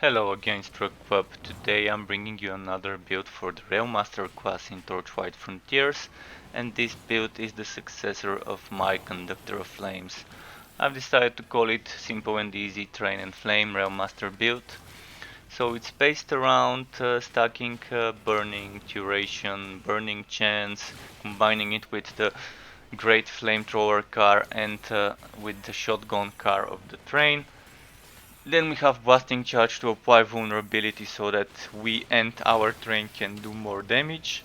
Hello again, Struck. Today I'm bringing you another build for the Railmaster class in Torchlight Frontiers, and this build is the successor of my Conductor of Flames. I've decided to call it Simple and Easy Train and Flame Railmaster build. So it's based around stacking burning, duration, burning chance, combining it with the great flamethrower car and with the shotgun car of the train. Then we have blasting charge to apply vulnerability so that we and our train can do more damage.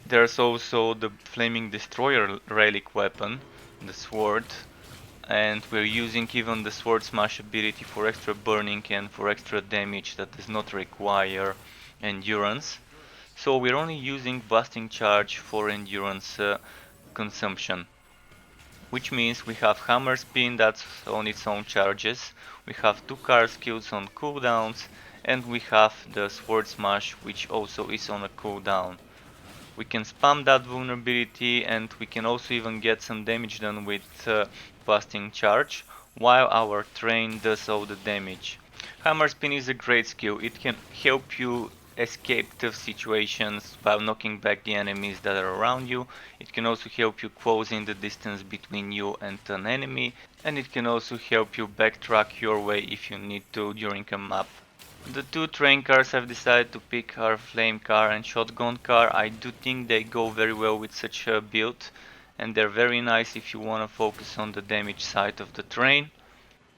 There's also the flaming destroyer relic weapon, the sword, and we're using even the sword smash ability for extra burning and for extra damage that does not require endurance. So we're only using blasting charge for endurance consumption, which means we have hammer spin that's on its own charges, we have two car skills on cooldowns, and we have the sword smash which also is on a cooldown. We can spam that vulnerability and we can also even get some damage done with blasting charge, while our train does all the damage. Hammer spin is a great skill, it can help you escape tough situations while knocking back the enemies that are around you. It can also help you close in the distance between you and an enemy, and it can also help you backtrack your way if you need to during a map. The two train cars I've decided to pick are Flame car and Shotgun car. I do think they go very well with such a build, and they're very nice if you want to focus on the damage side of the train.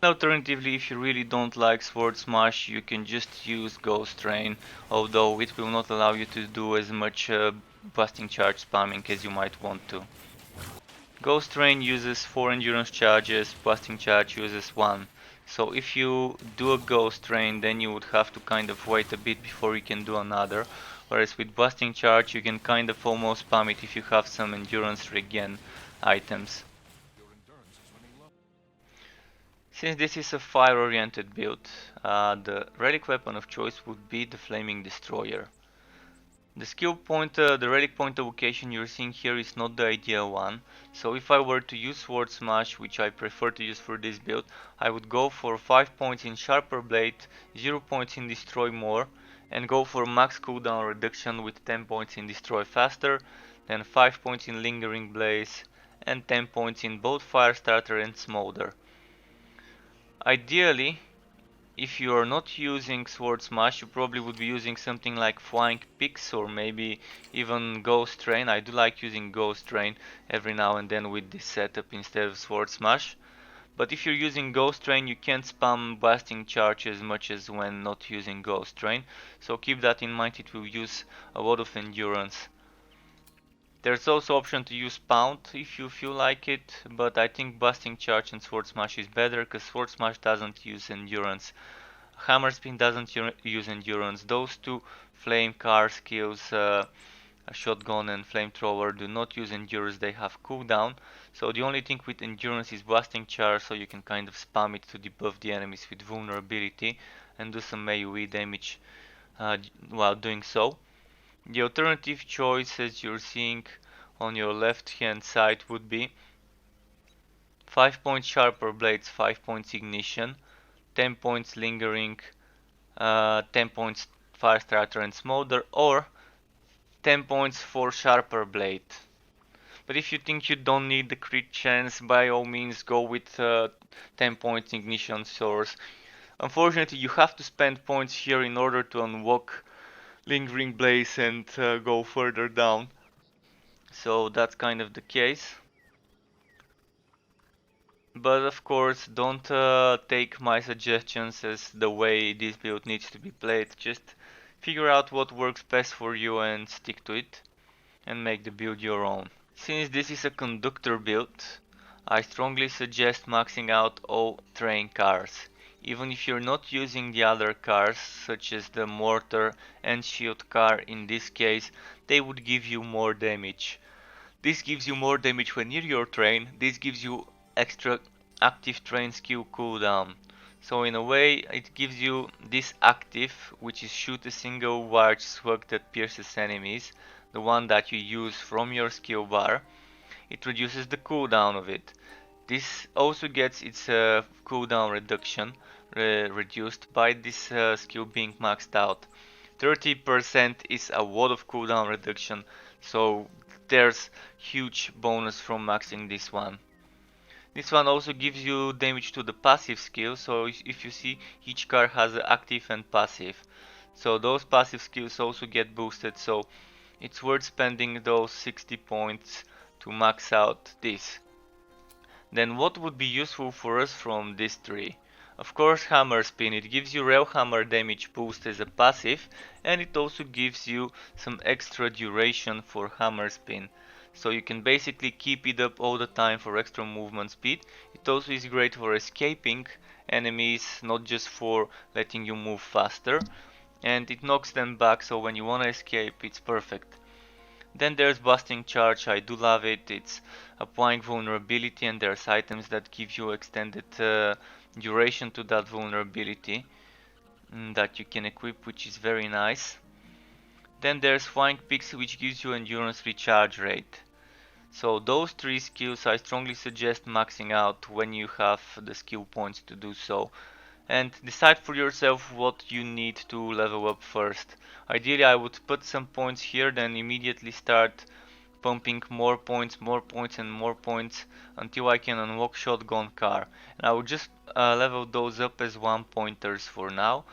Alternatively, if you really don't like Sword Smash, you can just use Ghost Train, although it will not allow you to do as much busting charge spamming as you might want to. Ghost Train uses 4 endurance charges, busting charge uses 1. So if you do a Ghost Train, then you would have to kind of wait a bit before you can do another. Whereas with busting charge, you can kind of almost spam it if you have some endurance regen items. Since this is a fire-oriented build, the relic weapon of choice would be the Flaming Destroyer. The skill pointer, the relic pointer location you're seeing here is not the ideal one, so if I were to use Sword Smash, which I prefer to use for this build, I would go for 5 points in Sharper Blade, 0 points in Destroy More, and go for max cooldown reduction with 10 points in Destroy Faster, then 5 points in Lingering Blaze, and 10 points in both Firestarter and Smolder. Ideally, if you are not using Sword Smash, you probably would be using something like Flying Pix or maybe even Ghost Train. I do like using Ghost Train every now and then with this setup instead of Sword Smash. But if you're using Ghost Train, you can't spam Blasting Charge as much as when not using Ghost Train. So keep that in mind, it will use a lot of endurance. There's also option to use Pound if you feel like it, but I think Blasting Charge and Sword Smash is better because Sword Smash doesn't use endurance. Hammer Spin doesn't use endurance. Those two flame car skills, Shotgonne and Flamethrower, do not use endurance, they have cooldown. So the only thing with endurance is blasting charge, so you can kind of spam it to debuff the enemies with vulnerability and do some AoE damage while doing so. The alternative choice, as you're seeing on your left hand side, would be 5 points Sharper Blades, 5 points Ignition, 10 points Lingering, 10 points Firestarter and Smolder, or 10 points for Sharper Blade. But if you think you don't need the crit chance, by all means go with 10 points Ignition Source. Unfortunately, you have to spend points here in order to unlock Lingering Blaze and go further down. So that's kind of the case. But of course, don't take my suggestions as the way this build needs to be played. Just figure out what works best for you and stick to it, and make the build your own. Since this is a conductor build, I strongly suggest maxing out all train cars. Even if you're not using the other cars, such as the mortar and shield car in this case, they would give you more damage. This gives you more damage when near your train, this gives you extra active train skill cooldown. So in a way it gives you this active, which is shoot a single large slug that pierces enemies, the one that you use from your skill bar. It reduces the cooldown of it. This also gets its cooldown reduction, reduced by this skill being maxed out. 30% is a lot of cooldown reduction, so there's huge bonus from maxing this one. This one also gives you damage to the passive skill, so if you see, each card has active and passive. So those passive skills also get boosted, so it's worth spending those 60 points to max out this. Then what would be useful for us from this tree? Of course, Hammer Spin. It gives you Rail Hammer damage boost as a passive, and it also gives you some extra duration for Hammer Spin. So you can basically keep it up all the time for extra movement speed. It also is great for escaping enemies, not just for letting you move faster. And it knocks them back, so when you wanna escape, it's perfect. Then there's Busting Charge, I do love it. It's applying vulnerability, and there's items that give you extended duration to that vulnerability that you can equip, which is very nice. Then there's Flying Pixie, which gives you endurance recharge rate. So those three skills I strongly suggest maxing out when you have the skill points to do so. And decide for yourself what you need to level up first. Ideally I would put some points here, then immediately start pumping more points and more points until I can unlock Shotgonne car. And I would just level those up as 1-pointers for now.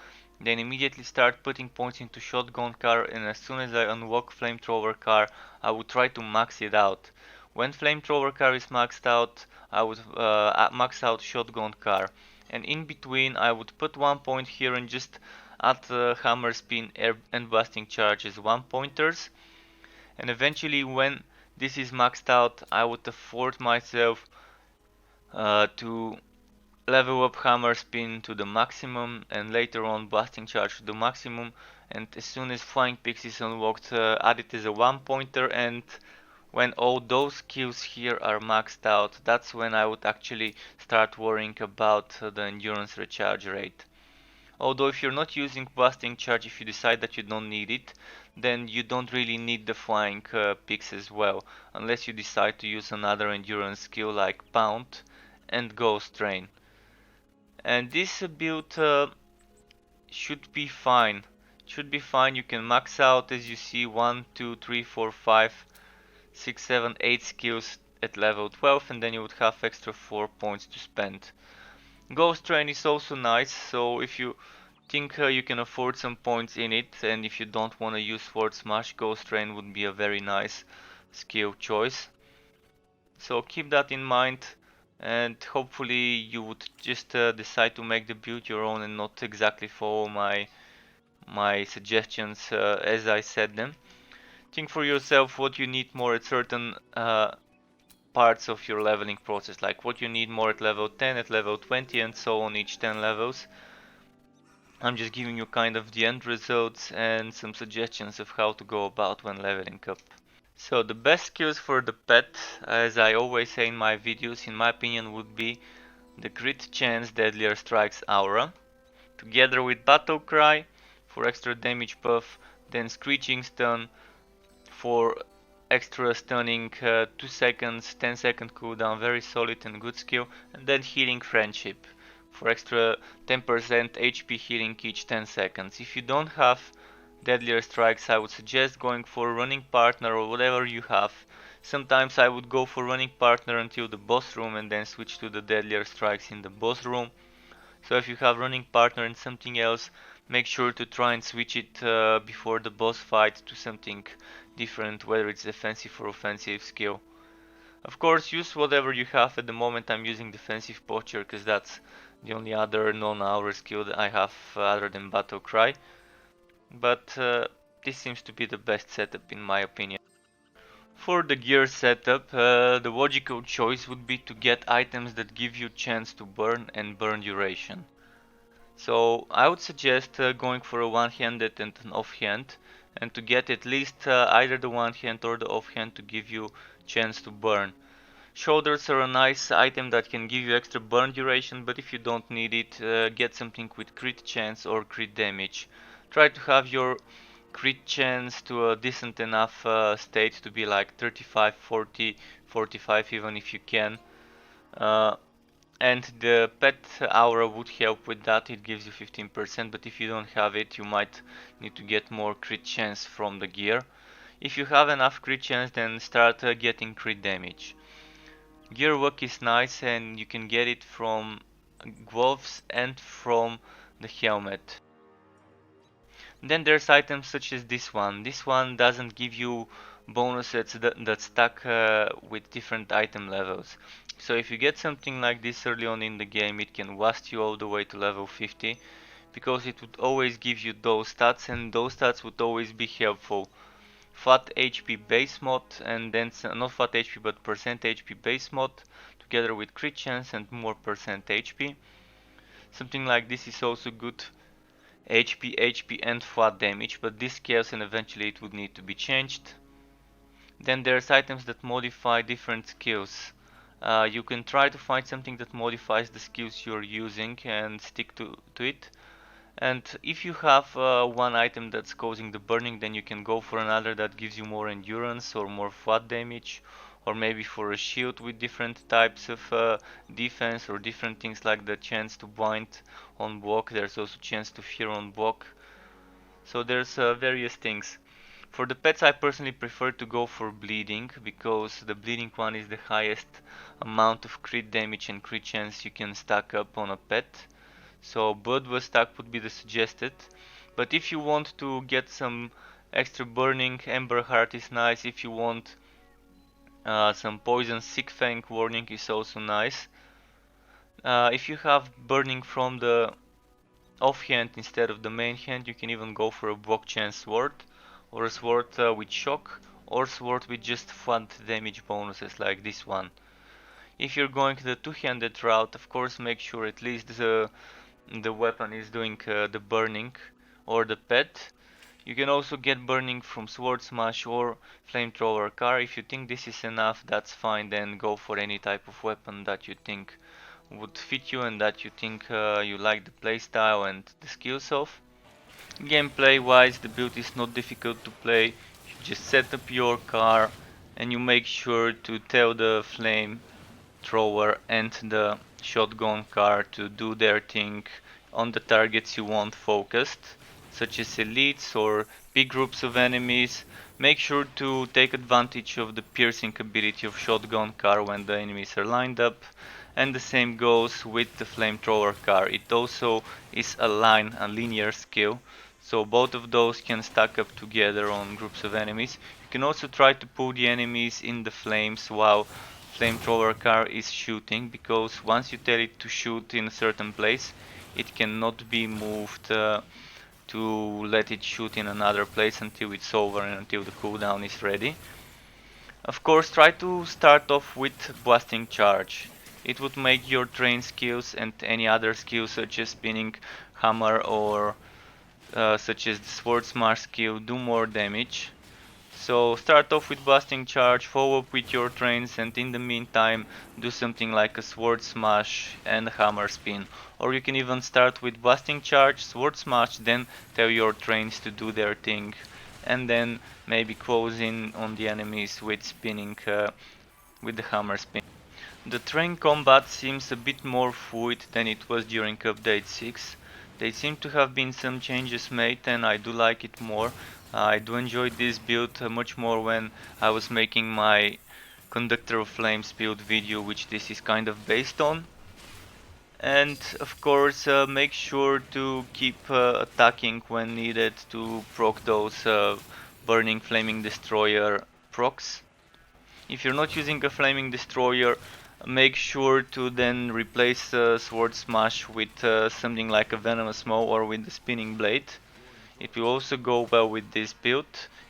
Then immediately start putting points into Shotgonne car, and as soon as I unlock Flamethrower car, I would try to max it out. When Flamethrower car is maxed out, I would max out Shotgonne car. And in between I would put 1 point here and just add Hammer Spin, Air and Busting Charge as 1-pointers. And eventually when this is maxed out, I would afford myself to level up Hammer Spin to the maximum, and later on Busting Charge to the maximum, and as soon as Flying Pixie is unlocked, add it as a 1-pointer, and when all those skills here are maxed out, that's when I would actually start worrying about the endurance recharge rate. Although if you're not using Busting Charge, if you decide that you don't need it, then you don't really need the Flying Pix as well, unless you decide to use another endurance skill like Pound and Ghost Train. And this build should be fine. Should be fine. You can max out, as you see, 1, 2, 3, 4, 5, 6, 7, 8 skills at level 12, and then you would have extra 4 points to spend. Ghost Train is also nice, so if you think you can afford some points in it, and if you don't want to use Sword Smash, Ghost Train would be a very nice skill choice. So keep that in mind, and hopefully you would just decide to make the build your own and not exactly follow my suggestions as I said them. Think for yourself what you need more at certain parts of your leveling process, like what you need more at level 10, at level 20, and so on each 10 levels. I'm just giving you kind of the end results and some suggestions of how to go about when leveling up. So the best skills for the pet, as I always say in my videos, in my opinion, would be the Crit Chance Deadlier Strikes Aura, together with Battle Cry for extra damage buff, then Screeching Stun for extra stunning, 2 seconds, 10-second cooldown, very solid and good skill, and then Healing Friendship for extra 10% HP healing each 10 seconds. If you don't have Deadlier Strikes, I would suggest going for Running Partner or whatever you have. Sometimes I would go for Running Partner until the boss room and then switch to the Deadlier Strikes in the boss room. So if you have Running Partner and something else, make sure to try and switch it before the boss fight to something different, whether it's defensive or offensive skill. Of course, use whatever you have. At the moment I'm using Defensive Posture because that's the only other non-aura skill that I have other than Battle Cry. But this seems to be the best setup in my opinion. For the gear setup, the logical choice would be to get items that give you chance to burn and burn duration. So I would suggest going for a one-handed and an offhand, and to get at least either the one-hand or the offhand to give you chance to burn. Shoulders are a nice item that can give you extra burn duration, but if you don't need it, get something with crit chance or crit damage. Try to have your crit chance to a decent enough state to be like 35, 40, 45 even if you can. And the pet aura would help with that, it gives you 15%, but if you don't have it, you might need to get more crit chance from the gear. If you have enough crit chance, then start getting crit damage. Gear work is nice and you can get it from gloves and from the helmet. Then there's items such as this one. This one doesn't give you bonuses that stack with different item levels. So if you get something like this early on in the game, it can last you all the way to level 50, because it would always give you those stats, and those stats would always be helpful. Flat HP base mod, and then not flat HP but percent HP base mod together with crit chance and more percent HP. Something like this is also good. HP and flat damage, but this scales and eventually it would need to be changed. Then there's items that modify different skills. You can try to find something that modifies the skills you're using and stick to it. And if you have one item that's causing the burning, then you can go for another that gives you more endurance or more flat damage, or maybe for a shield with different types of defense or different things like the chance to bind on block. There's also chance to fear on block. So there's various things. For the pets, I personally prefer to go for bleeding, because the bleeding one is the highest amount of crit damage and crit chance you can stack up on a pet. So Bloodlust stack would be the suggested. But if you want to get some extra burning, Ember Heart is nice. If you want some poison, Sick Fang Warning is also nice. If you have burning from the offhand instead of the main hand, you can even go for a block chance sword, or a sword with shock, or sword with just flat damage bonuses like this one. If you're going the two-handed route, of course make sure at least the weapon is doing the burning, or the pet. You can also get burning from sword smash or flamethrower car. If you think this is enough, that's fine, then go for any type of weapon that you think would fit you and that you think you like the playstyle and the skills of. Gameplay wise, the build is not difficult to play. You just set up your car and you make sure to tell the flame thrower and the shotgun car to do their thing on the targets you want focused, such as elites or big groups of enemies. Make sure to take advantage of the piercing ability of shotgun car when the enemies are lined up, and the same goes with the flamethrower car. It also is a linear skill, so both of those can stack up together on groups of enemies. You can also try to pull the enemies in the flames while flamethrower car is shooting, because once you tell it to shoot in a certain place, it cannot be moved to let it shoot in another place until it's over and until the cooldown is ready. Of course, try to start off with blasting charge. It would make your train skills and any other skills such as spinning hammer or such as the sword smash skill do more damage. So start off with blasting charge, follow up with your trains, and in the meantime do something like a sword smash and hammer spin. Or you can even start with blasting charge, sword smash, then tell your trains to do their thing, and then maybe close in on the enemies with spinning with the hammer spin. The train combat seems a bit more fluid than it was during update 6. There seem to have been some changes made and I do like it more. I do enjoy this build much more when I was making my Conductor of Flames build video, which this is kind of based on. And of course make sure to keep attacking when needed to proc those burning flaming destroyer procs. If you're not using a flaming destroyer, make sure to then replace sword smash with something like a venomous maw or with the spinning blade. It will also go well with this build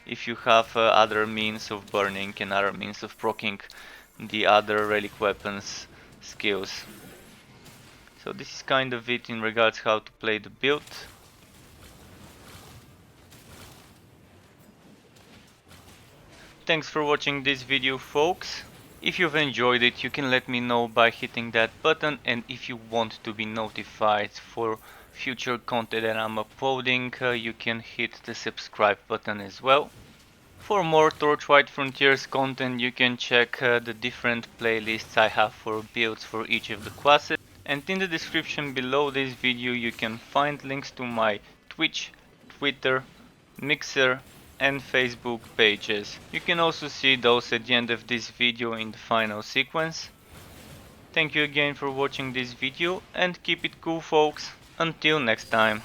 if you have other means of burning and other means of proccing the other relic weapons skills. So this is kind of it in regards how to play the build. Thanks for watching this video, folks. If you've enjoyed it, you can let me know by hitting that button, and if you want to be notified for future content that I'm uploading, you can hit the subscribe button as well. For more Torchlight Frontiers content, you can check the different playlists I have for builds for each of the classes. and in the description below this video you can find links to my Twitch, Twitter, Mixer and Facebook pages. You can also see those at the end of this video in the final sequence. Thank you again for watching this video and keep it cool folks. Until next time.